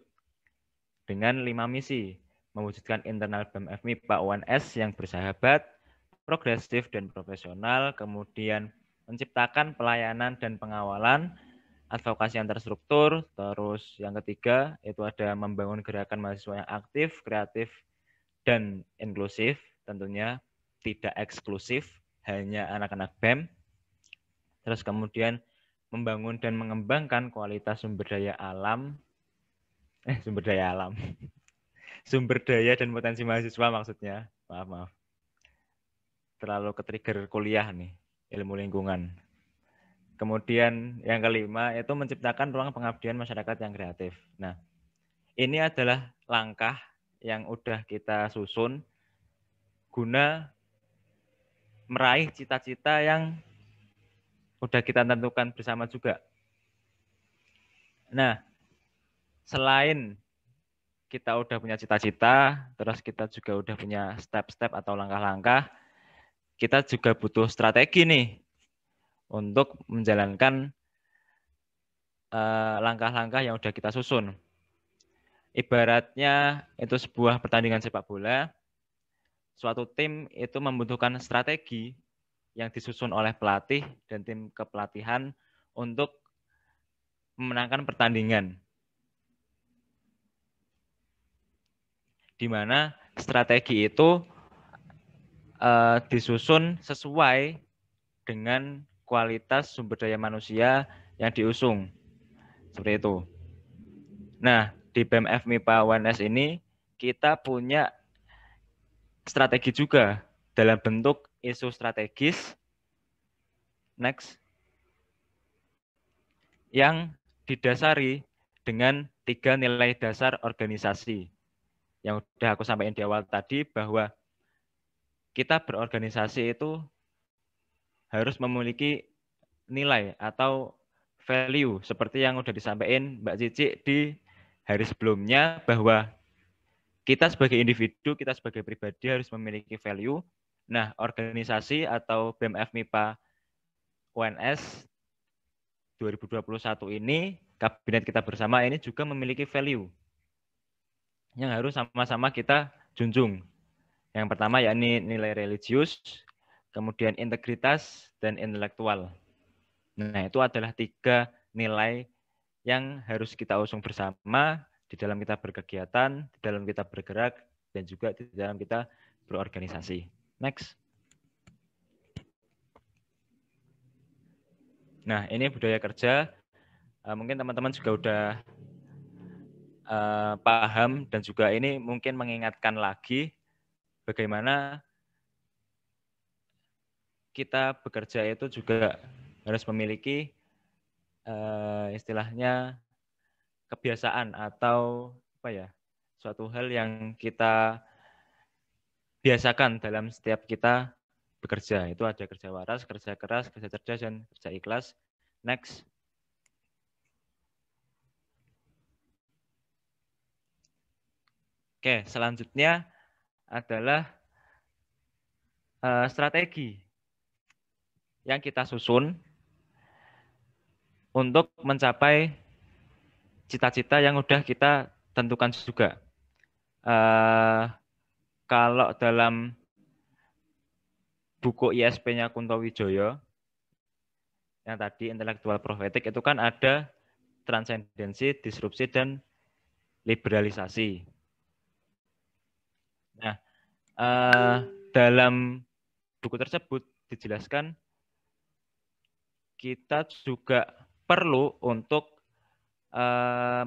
Dengan 5 misi. Mewujudkan internal BEM FMIPA UNS yang bersahabat, progresif, dan profesional, kemudian menciptakan pelayanan dan pengawalan, advokasi yang terstruktur, terus yang ketiga itu ada membangun gerakan mahasiswa yang aktif, kreatif, dan inklusif, tentunya tidak eksklusif, hanya anak-anak BEM. Terus kemudian membangun dan mengembangkan kualitas sumber daya alam, sumber daya dan potensi mahasiswa maksudnya, maaf. terlalu ke-trigger kuliah nih, ilmu lingkungan. Kemudian yang kelima itu menciptakan ruang pengabdian masyarakat yang kreatif. Nah, ini adalah langkah yang udah kita susun guna meraih cita-cita yang udah kita tentukan bersama juga. Nah, selain kita udah punya cita-cita, terus kita juga udah punya step-step atau langkah-langkah, kita juga butuh strategi nih untuk menjalankan langkah-langkah yang udah kita susun. Ibaratnya itu sebuah pertandingan sepak bola, suatu tim itu membutuhkan strategi yang disusun oleh pelatih dan tim kepelatihan untuk memenangkan pertandingan. Di mana strategi itu disusun sesuai dengan kualitas sumber daya manusia yang diusung. Seperti itu. Nah, di BEM FMIPA UNS ini kita punya strategi juga dalam bentuk isu strategis. Next. Yang didasari dengan 3 nilai dasar organisasi. Yang sudah aku sampaikan di awal tadi bahwa kita berorganisasi itu harus memiliki nilai atau value seperti yang sudah disampaikan Mbak Cici di hari sebelumnya bahwa kita sebagai individu, kita sebagai pribadi harus memiliki value. Nah, organisasi atau BEM FMIPA UNS 2021 ini, kabinet kita bersama ini juga memiliki value yang harus sama-sama kita junjung. Yang pertama yakni nilai religius, kemudian integritas, dan intelektual. Nah, itu adalah 3 nilai yang harus kita usung bersama di dalam kita berkegiatan, di dalam kita bergerak, dan juga di dalam kita berorganisasi. Next. Nah, ini budaya kerja. Mungkin teman-teman juga udah paham dan juga ini mungkin mengingatkan lagi bagaimana kita bekerja itu juga harus memiliki istilahnya kebiasaan atau apa ya, suatu hal yang kita biasakan dalam setiap kita bekerja. Itu ada kerja waras, kerja keras, kerja cerdas, dan kerja ikhlas. Next. Oke, selanjutnya adalah strategi yang kita susun untuk mencapai cita-cita yang udah kita tentukan juga. Kalau dalam buku ISP-nya Kunto Wijoyo, yang tadi intelektual profetik, itu kan ada transendensi, disrupsi, dan liberalisasi. Nah, dalam buku tersebut dijelaskan kita juga perlu untuk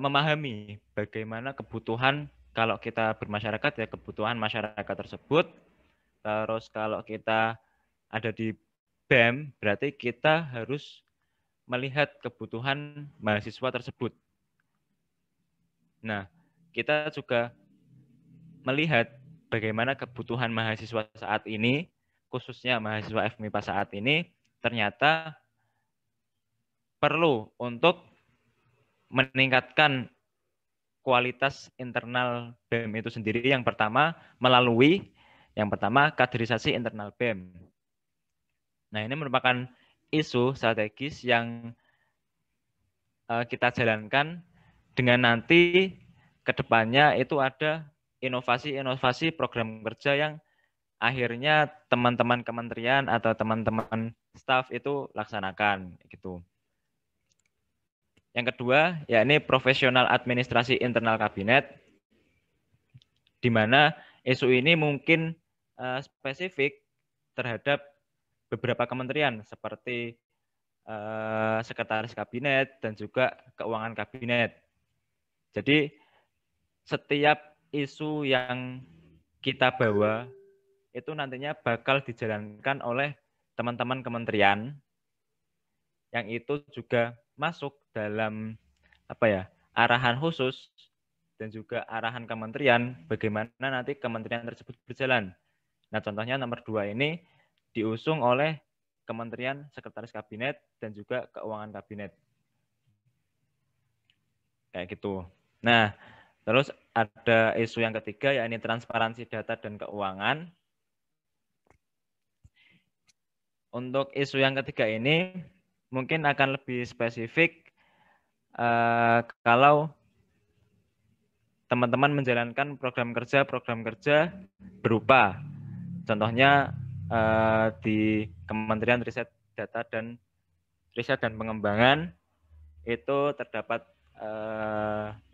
memahami bagaimana kebutuhan kalau kita bermasyarakat, ya kebutuhan masyarakat tersebut. Terus kalau kita ada di BEM, berarti kita harus melihat kebutuhan mahasiswa tersebut. Nah, kita juga melihat bagaimana kebutuhan mahasiswa saat ini, khususnya mahasiswa FMIPA saat ini, ternyata perlu untuk meningkatkan kualitas internal BEM itu sendiri. Yang pertama melalui kaderisasi internal BEM. Nah, ini merupakan isu strategis yang kita jalankan dengan nanti ke depannya itu ada inovasi-inovasi program kerja yang akhirnya teman-teman kementerian atau teman-teman staf itu laksanakan gitu. Yang kedua, yakni profesional administrasi internal kabinet, di mana isu ini mungkin spesifik terhadap beberapa kementerian seperti sekretaris kabinet dan juga keuangan kabinet. Jadi setiap isu yang kita bawa itu nantinya bakal dijalankan oleh teman-teman kementerian yang itu juga masuk dalam arahan khusus dan juga arahan kementerian bagaimana nanti kementerian tersebut berjalan. Nah, contohnya nomor 2 ini diusung oleh Kementerian Sekretaris Kabinet dan juga Keuangan Kabinet. Kayak gitu. Nah, terus ada isu yang ketiga, yakni transparansi data dan keuangan. Untuk isu yang ketiga ini mungkin akan lebih spesifik kalau teman-teman menjalankan program kerja berupa contohnya di Kementerian Riset dan Pengembangan itu terdapat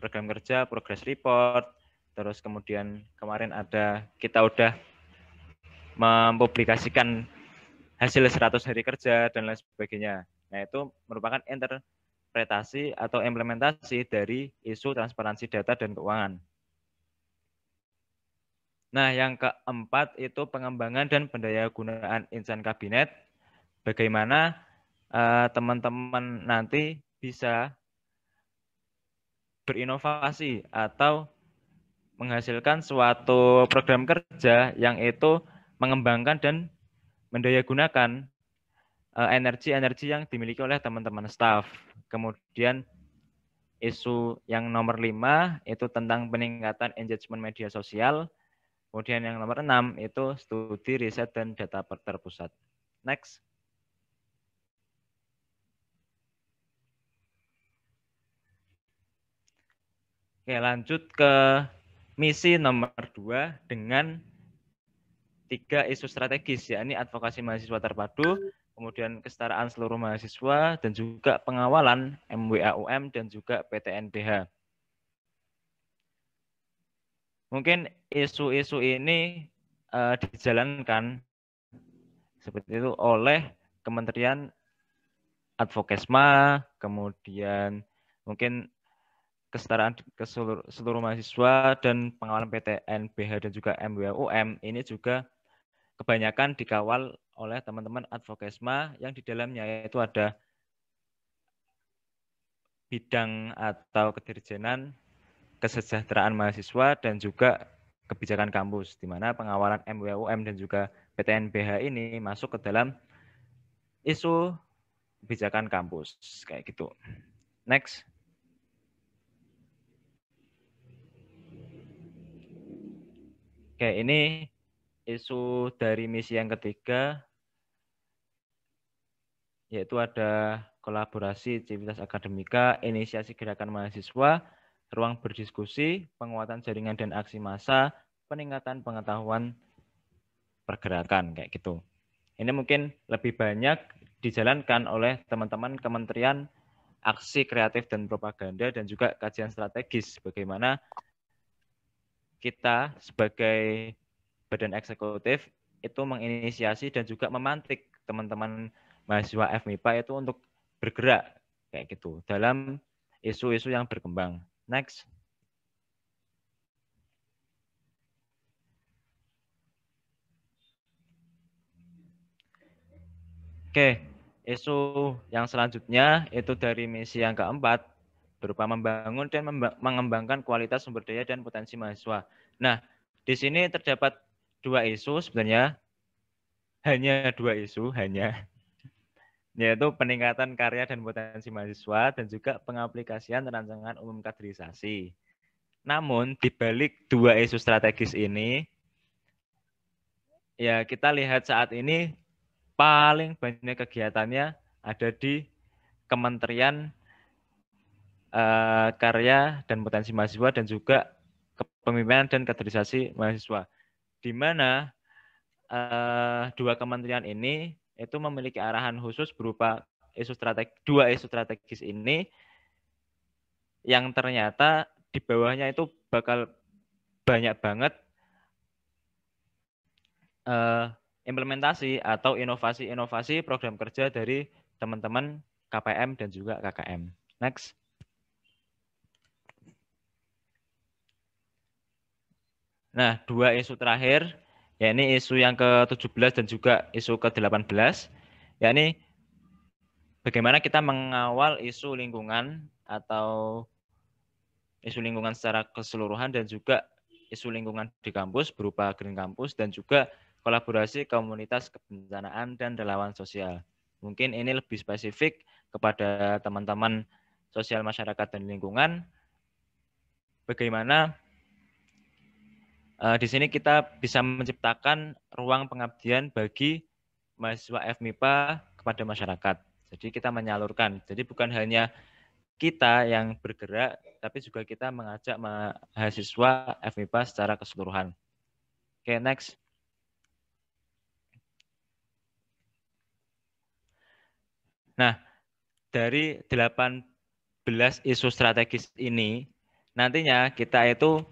program kerja, progress report, terus kemudian kemarin kita udah mempublikasikan hasil 100 hari kerja dan lain sebagainya. Nah, itu merupakan interpretasi atau implementasi dari isu transparansi data dan keuangan. Nah, yang keempat itu pengembangan dan pendayagunaan insan kabinet. Bagaimana teman-teman nanti bisa berinovasi atau menghasilkan suatu program kerja yang itu mengembangkan dan mendayagunakan energi-energi yang dimiliki oleh teman-teman staf. Kemudian isu yang nomor 5 itu tentang peningkatan engagement media sosial. Kemudian yang nomor 6 itu studi riset dan data terpusat. Next. Oke, lanjut ke misi nomor 2 dengan 3 isu strategis, yakni advokasi mahasiswa terpadu, kemudian kesetaraan seluruh mahasiswa, dan juga pengawalan MWAUM dan juga PTNBH. Mungkin isu-isu ini dijalankan seperti itu oleh Kementerian Advokesma, kemudian mungkin kesetaraan ke seluruh mahasiswa dan pengawalan PTNBH dan juga MWAUM ini juga kebanyakan dikawal oleh teman-teman Advokesma yang di dalamnya itu ada bidang atau kedirjenan kesejahteraan mahasiswa dan juga kebijakan kampus, di mana pengawalan MWAUM dan juga PTNBH ini masuk ke dalam isu kebijakan kampus, kayak gitu. Next. Oke, ini isu dari misi yang ketiga, yaitu ada kolaborasi civitas akademika, inisiasi gerakan mahasiswa, ruang berdiskusi, penguatan jaringan dan aksi massa, peningkatan pengetahuan pergerakan, kayak gitu. Ini mungkin lebih banyak dijalankan oleh teman-teman Kementerian Aksi Kreatif dan Propaganda dan juga kajian strategis, bagaimana kita sebagai badan eksekutif itu menginisiasi dan juga memantik teman-teman mahasiswa FMIPA itu untuk bergerak kayak gitu dalam isu-isu yang berkembang. Next. Oke, isu yang selanjutnya itu dari misi yang keempat berupa membangun dan mengembangkan kualitas sumber daya dan potensi mahasiswa. Nah, di sini terdapat 2 isu sebenarnya, hanya 2 isu, yaitu peningkatan karya dan potensi mahasiswa dan juga pengaplikasian rancangan umum kaderisasi. Namun di balik 2 isu strategis ini, ya kita lihat saat ini paling banyak kegiatannya ada di Kementerian Karya dan Potensi Mahasiswa dan juga Kepemimpinan dan Kaderisasi Mahasiswa, di mana 2 kementerian ini itu memiliki arahan khusus berupa 2 isu strategis ini yang ternyata di bawahnya itu bakal banyak banget implementasi atau inovasi-inovasi program kerja dari teman-teman KPM dan juga KKM. Next. Nah, 2 isu terakhir yakni isu yang ke-17 dan juga isu ke-18, yakni bagaimana kita mengawal isu lingkungan atau isu lingkungan secara keseluruhan dan juga isu lingkungan di kampus berupa Green Campus dan juga kolaborasi komunitas kebencanaan dan relawan sosial. Mungkin ini lebih spesifik kepada teman-teman sosial masyarakat dan lingkungan. Bagaimana di sini kita bisa menciptakan ruang pengabdian bagi mahasiswa FMIPA kepada masyarakat. Jadi kita menyalurkan. Jadi bukan hanya kita yang bergerak, tapi juga kita mengajak mahasiswa FMIPA secara keseluruhan. Oke, next. Nah, dari 18 isu strategis ini, nantinya kita itu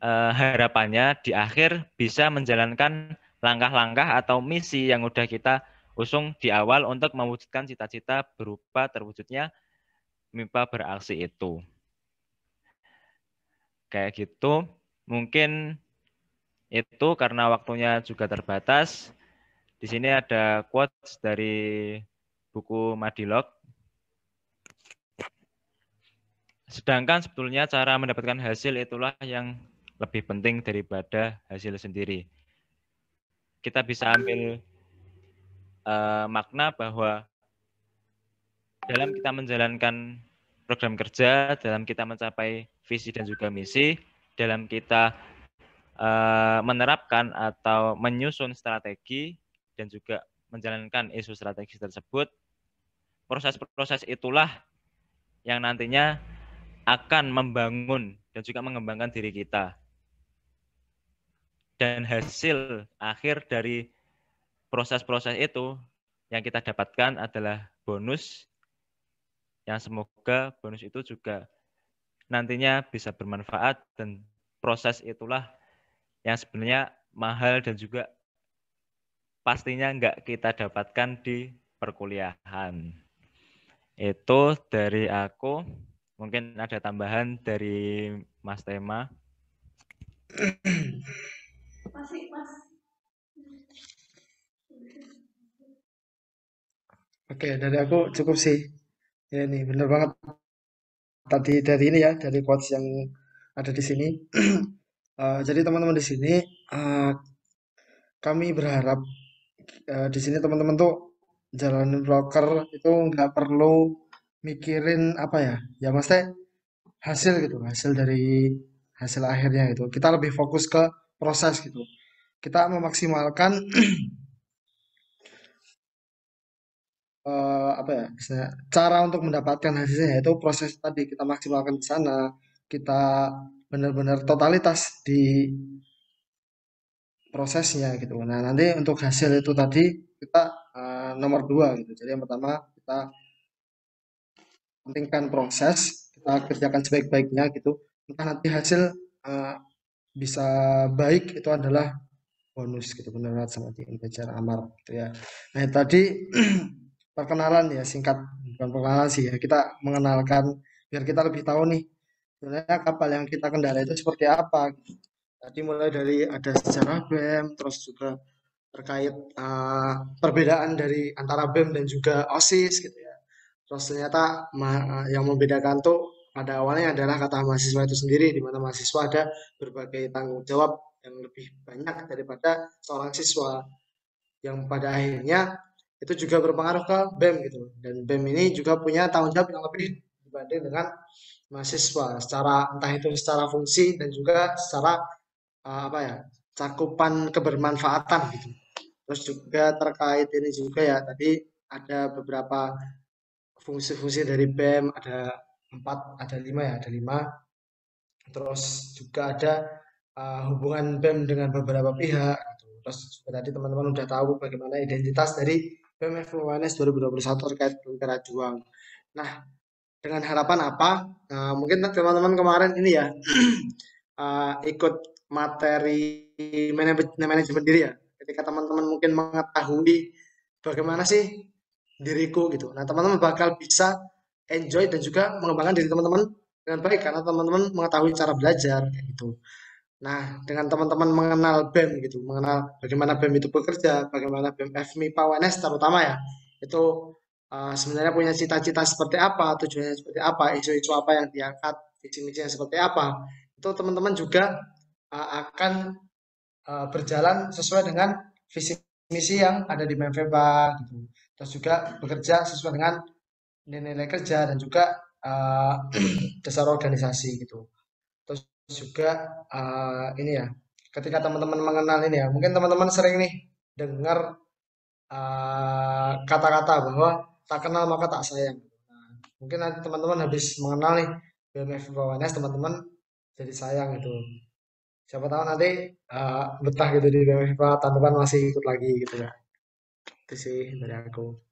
harapannya di akhir bisa menjalankan langkah-langkah atau misi yang udah kita usung di awal untuk mewujudkan cita-cita berupa terwujudnya MIPA beraksi itu. Kayak gitu, mungkin itu karena waktunya juga terbatas. Di sini ada quotes dari buku Madilog. Sedangkan sebetulnya cara mendapatkan hasil itulah yang lebih penting daripada hasil sendiri. Kita bisa ambil makna bahwa dalam kita menjalankan program kerja, dalam kita mencapai visi dan juga misi, dalam kita menerapkan atau menyusun strategi dan juga menjalankan isu strategis tersebut, proses-proses itulah yang nantinya akan membangun dan juga mengembangkan diri kita. Dan hasil akhir dari proses-proses itu yang kita dapatkan adalah bonus, yang semoga bonus itu juga nantinya bisa bermanfaat, dan proses itulah yang sebenarnya mahal dan juga pastinya nggak kita dapatkan di perkuliahan. Itu dari aku. Mungkin ada tambahan dari Mas Tema. Oke, dari aku cukup sih. Ya nih, bener banget. Tadi dari ini ya, dari quotes yang ada di sini. Jadi teman-teman di sini, kami berharap di sini teman-teman tuh jalanin broker itu nggak perlu mikirin apa ya, ya maksudnya hasil gitu, hasil dari hasil akhirnya gitu. Kita lebih fokus ke proses gitu. Kita memaksimalkan apa ya, misalnya cara untuk mendapatkan hasilnya yaitu proses tadi kita maksimalkan di sana, kita benar-benar totalitas di prosesnya gitu. Nah nanti untuk hasil itu tadi kita nomor 2 gitu. Jadi yang pertama kita pentingkan proses, kita kerjakan sebaik-baiknya gitu. Entah nanti hasil bisa baik itu adalah bonus gitu, benar sama di belajar amal gitu ya. Nah tadi perkenalan ya, singkat, bukan perkenalan sih ya, kita mengenalkan biar kita lebih tahu nih sebenarnya kapal yang kita kendarai itu seperti apa gitu. Tadi mulai dari ada sejarah BEM, terus juga terkait perbedaan dari antara BEM dan juga OSIS gitu ya. Terus ternyata yang membedakan tuh pada awalnya adalah kata mahasiswa itu sendiri, di mana mahasiswa ada berbagai tanggung jawab yang lebih banyak daripada seorang siswa, yang pada akhirnya itu juga berpengaruh ke BEM gitu. Dan BEM ini juga punya tanggung jawab yang lebih dibanding dengan mahasiswa, secara entah itu secara fungsi dan juga secara apa ya, cakupan kebermanfaatan gitu. Terus juga terkait ini juga ya, tadi ada beberapa fungsi-fungsi dari BEM, ada 4, ada 5 ya, ada 5. Terus juga ada hubungan BEM dengan beberapa pihak gitu. Terus juga tadi teman-teman udah tahu bagaimana identitas dari BEM FMUNS 2021 terkait Lentera Juang. Nah, dengan harapan apa? Mungkin teman-teman kemarin ini ya ikut materi manajemen diri ya. Ketika teman-teman mungkin mengetahui bagaimana sih diriku gitu. Nah, teman-teman bakal bisa enjoy dan juga mengembangkan diri teman-teman dengan baik karena teman-teman mengetahui cara belajar kayak gitu. Nah, dengan teman-teman mengenal BEM gitu, mengenal bagaimana BEM itu bekerja, bagaimana BEM FMIPA UNS terutama ya, itu sebenarnya punya cita-cita seperti apa, tujuannya seperti apa, isu-isu apa yang diangkat, visi-misinya seperti apa, itu teman-teman juga akan berjalan sesuai dengan visi misi yang ada di BEM-FEPA gitu. Terus juga bekerja sesuai dengan nilai-nilai kerja dan juga dasar organisasi gitu. Terus juga ini ya, ketika teman-teman mengenal ini ya, mungkin teman-teman sering nih dengar kata-kata bahwa tak kenal maka tak sayang. Nah, mungkin nanti teman-teman habis mengenal nih BMF Bawanes, teman-teman jadi sayang itu. Siapa tahu nanti betah gitu di BMF tahun depan masih ikut lagi gitu ya. Itu sih dari aku.